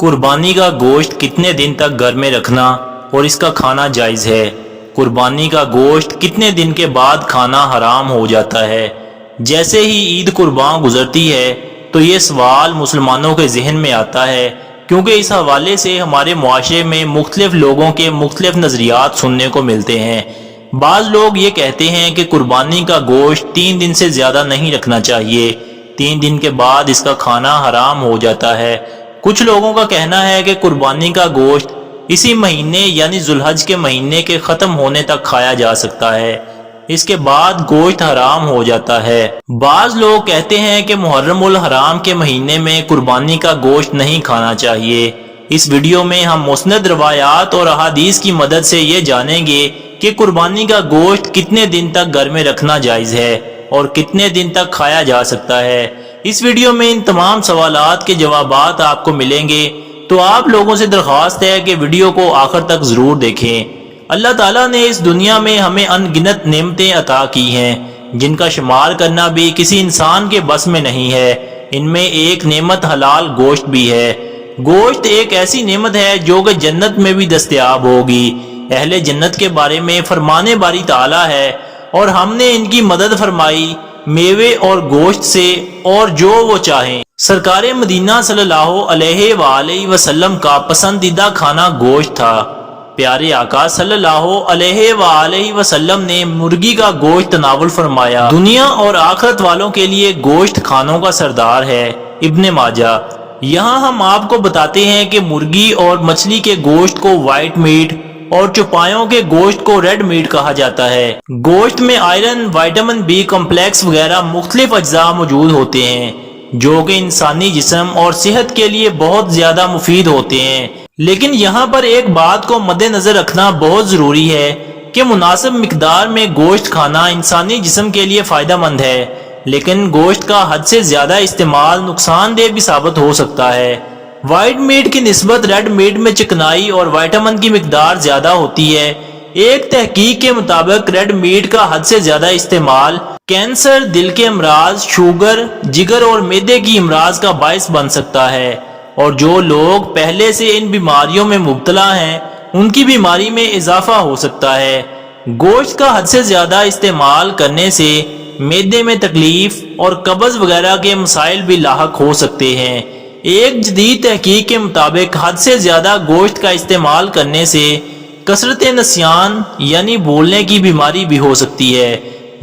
कुर्बानी का गोश्त कितने दिन तक घर में रखना और इसका खाना जायज़ है। कुर्बानी का गोश्त कितने दिन के बाद खाना हराम हो जाता है। जैसे ही ईद कुर्बान गुजरती है तो ये सवाल मुसलमानों के जहन में आता है, क्योंकि इस हवाले से हमारे मुआशरे में मुख्तलिफ लोगों के मुख्तलिफ नज़रियात सुनने को मिलते हैं। बाज़ लोग ये कहते हैं कि कुर्बानी का गोश्त 3 दिन से ज़्यादा नहीं रखना चाहिए, 3 दिन के बाद इसका खाना हराम हो जाता है। कुछ लोगों का कहना है कि कुर्बानी का गोश्त इसी महीने यानी जुल्हज के महीने के ख़त्म होने तक खाया जा सकता है, इसके बाद गोश्त हराम हो जाता है। बाज़ लोग कहते हैं कि मुहर्रमुल हराम के महीने में कुर्बानी का गोश्त नहीं खाना चाहिए। इस वीडियो में हम मुस्नद रवायात और अहादीस की मदद से ये जानेंगे कि कुर्बानी का गोश्त कितने दिन तक घर में रखना जायज़ है और कितने दिन तक खाया जा सकता है। इस वीडियो में इन तमाम सवालात के जवाबात आपको मिलेंगे, तो आप लोगों से दरख्वास्त है कि वीडियो को आखिर तक ज़रूर देखें। अल्लाह ताला ने इस दुनिया में हमें अनगिनत नेमतें अता की हैं, जिनका शुमार करना भी किसी इंसान के बस में नहीं है। इनमें एक नेमत हलाल गोश्त भी है। गोश्त एक ऐसी नेमत है जो कि जन्नत में भी दस्तयाब होगी। अहले जन्नत के बारे में फरमाने बारी ताला है, और हमने इनकी मदद फरमाई मेवे और गोश्त से, और जो वो चाहें। सरकारे मदीना सल्लल्लाहु अलैहि वसल्लम का पसंदीदा खाना गोश्त था। प्यारे आका सल्लल्लाहु अलैहि वसल्लम ने मुर्गी का गोश्त तनावुल फरमाया। दुनिया और आखिरत वालों के लिए गोश्त खानों का सरदार है। इब्ने माजा। यहाँ हम आपको बताते हैं कि मुर्गी और मछली के गोश्त को वाइट मीट और चौपायों के गोश्त को रेड मीट कहा जाता है। गोश्त में आयरन, विटामिन बी कॉम्प्लेक्स वगैरह मुख्तलिफ अज्जा मौजूद होते हैं, जो कि इंसानी जिस्म और सेहत के लिए बहुत ज्यादा मुफीद होते हैं। लेकिन यहाँ पर एक बात को मद्देनजर रखना बहुत जरूरी है कि मुनासिब मिकदार में गोश्त खाना इंसानी जिस्म के लिए फायदा मंद है, लेकिन गोश्त का हद से ज्यादा इस्तेमाल नुकसानदेह भी साबित हो सकता है। वाइट मीट की निस्बत रेड मीट में चिकनाई और विटामिन की मिकदार ज्यादा होती है। एक तहकीक के मुताबिक रेड मीट का हद से ज्यादा इस्तेमाल कैंसर, दिल के अमराज, शुगर, जिगर और मैदे की अमराज का बायस बन सकता है, और जो लोग पहले से इन बीमारियों में मुब्तला हैं उनकी बीमारी में इजाफा हो सकता है। गोश्त का हद से ज्यादा इस्तेमाल करने से मैदे में तकलीफ और कब्ज वगैरह के मसाइल भी लाहक हो सकते हैं। एक जदीद तहकीक के मुताबिक हद से ज्यादा गोश्त का इस्तेमाल करने से कसरत नस्यान यानी भूलने की बीमारी भी हो सकती है।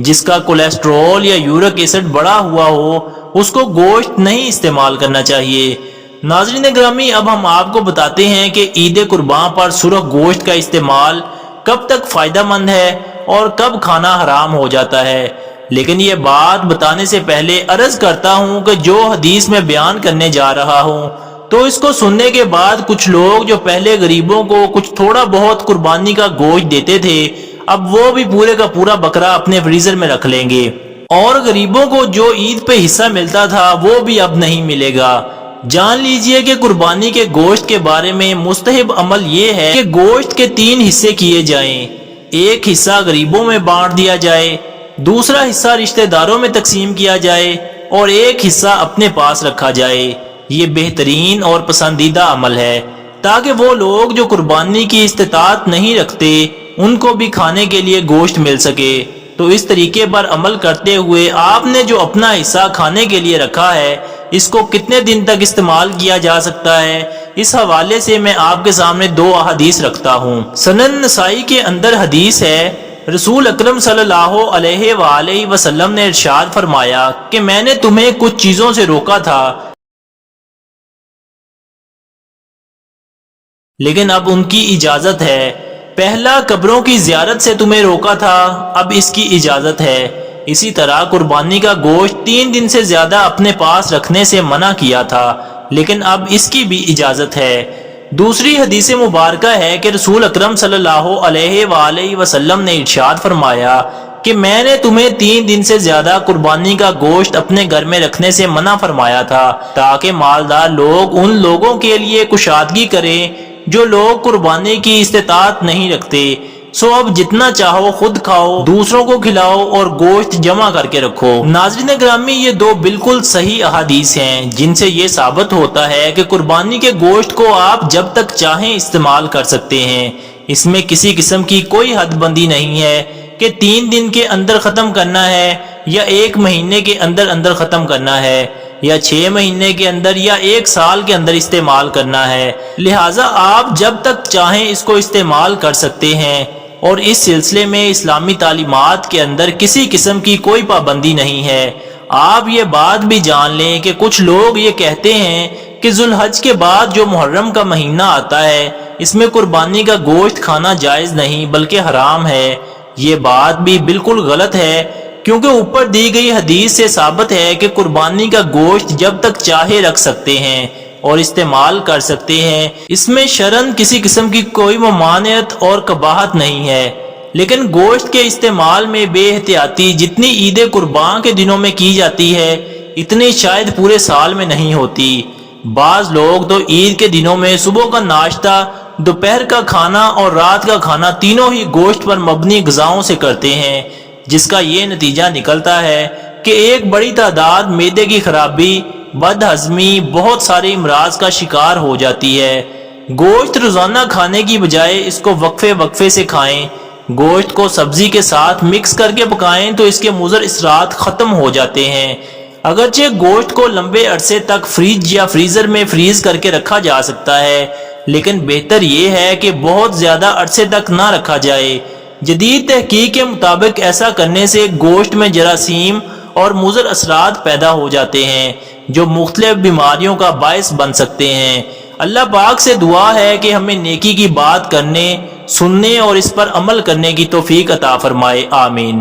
जिसका कोलेस्ट्रॉल या यूरिक एसिड बढ़ा हुआ हो उसको गोश्त नहीं इस्तेमाल करना चाहिए। नाज़रीन ग्रामी, अब हम आपको बताते हैं कि ईद कुर्बान पर सुरख गोश्त का इस्तेमाल कब तक फायदा मंद है और कब खाना हराम हो जाता है। लेकिन ये बात बताने से पहले अर्ज करता हूँ कि जो हदीस में बयान करने जा रहा हूँ, तो इसको सुनने के बाद कुछ लोग जो पहले गरीबों को कुछ थोड़ा बहुत कुर्बानी का गोश्त देते थे, अब वो भी पूरे का पूरा बकरा अपने फ्रीजर में रख लेंगे, और गरीबों को जो ईद पे हिस्सा मिलता था वो भी अब नहीं मिलेगा। जान लीजिए कि कुर्बानी के गोश्त के बारे में मुस्तहब अमल ये है कि गोश्त के 3 हिस्से किए जाएं। एक हिस्सा गरीबों में बांट दिया जाए, दूसरा हिस्सा रिश्तेदारों में तकसीम किया जाए, और एक हिस्सा अपने पास रखा जाए। ये बेहतरीन और पसंदीदा अमल है, ताकि वो लोग जो कुर्बानी की इस्तिताअत नहीं रखते उनको भी खाने के लिए गोश्त मिल सके। तो इस तरीके पर अमल करते हुए आपने जो अपना हिस्सा खाने के लिए रखा है, इसको कितने दिन तक इस्तेमाल किया जा सकता है, इस हवाले से मैं आपके सामने 2 अहादीस रखता हूँ। सनन नसाई के अंदर हदीस है, रसूल अकरम सल्लल्लाहु अलैहि वसल्लम ने इरशाद फरमाया कि मैंने तुम्हें कुछ चीजों से रोका था, लेकिन अब उनकी इजाजत है। पहला, कब्रों की जियारत से तुम्हें रोका था, अब इसकी इजाजत है। इसी तरह कुर्बानी का गोश्त 3 दिन से ज्यादा अपने पास रखने से मना किया था, लेकिन अब इसकी भी इजाजत है। दूसरी हदीस मुबारका है कि रसूल अकरम सल्लल्लाहु अलैहि वसल्लम ने इरशाद फरमाया कि मैंने तुम्हें 3 दिन से ज्यादा कुर्बानी का गोश्त अपने घर में रखने से मना फरमाया था, ताकि मालदार लोग उन लोगों के लिए कुशादगी करें जो लोग कुर्बानी की इस्तिताअत नहीं रखते, سو اب جتنا چاہو خود کھاؤ، دوسروں کو کھلاؤ اور گوشت جمع کر کے رکھو۔ ناظرین گرامی، یہ دو بالکل صحیح احادیث ہیں جن سے یہ ثابت ہوتا ہے کہ قربانی کے گوشت کو آپ جب تک چاہیں استعمال کر سکتے ہیں۔ اس میں کسی قسم کی کوئی حد بندی نہیں ہے کہ 3 دن کے اندر ختم کرنا ہے یا 1 مہینے کے اندر ختم کرنا ہے یا 6 مہینے کے اندر یا 1 سال کے اندر استعمال کرنا ہے۔ لہٰذا آپ جب تک چاہیں اس کو استعمال کر سکتے ہیں، اور اس سلسلے میں اسلامی تعلیمات کے اندر کسی قسم کی کوئی پابندی نہیں ہے۔ آپ یہ بات بھی جان لیں کہ کچھ لوگ یہ کہتے ہیں کہ ذو الحج کے بعد جو محرم کا مہینہ آتا ہے اس میں قربانی کا گوشت کھانا جائز نہیں بلکہ حرام ہے۔ یہ بات بھی بالکل غلط ہے، کیونکہ اوپر دی گئی حدیث سے ثابت ہے کہ قربانی کا گوشت جب تک چاہے رکھ سکتے ہیں اور استعمال کر سکتے ہیں۔ اس میں شرعاً کسی قسم کی کوئی ممانعت اور قباحت نہیں ہے، لیکن گوشت کے استعمال میں بے احتیاطی جتنی عید قربان کے دنوں میں کی جاتی ہے اتنی شاید پورے سال میں نہیں ہوتی۔ بعض لوگ تو عید کے دنوں میں صبح کا ناشتہ، دوپہر کا کھانا اور رات کا کھانا تینوں ہی گوشت پر مبنی غذاؤں سے کرتے ہیں، جس کا یہ نتیجہ نکلتا ہے کہ ایک بڑی تعداد معدے کی خرابی، بد ہضمی، بہت سارے امراض کا شکار ہو جاتی ہے۔ گوشت روزانہ کھانے کی بجائے اس کو وقفے سے کھائیں۔ گوشت کو سبزی کے ساتھ مکس کر کے پکائیں تو اس کے مضر اثرات ختم ہو جاتے ہیں۔ اگرچہ گوشت کو لمبے عرصے تک فریج یا فریزر میں فریز کر کے رکھا جا سکتا ہے، لیکن بہتر یہ ہے کہ بہت زیادہ عرصے تک نہ رکھا جائے۔ جدید تحقیق کے مطابق ایسا کرنے سے گوشت میں جراثیم اور مضر اثرات پیدا ہو جاتے ہیں جو مختلف بیماریوں کا باعث بن سکتے ہیں۔ اللہ پاک سے دعا ہے کہ ہمیں نیکی کی بات کرنے، سننے اور اس پر عمل کرنے کی توفیق عطا فرمائے، آمین۔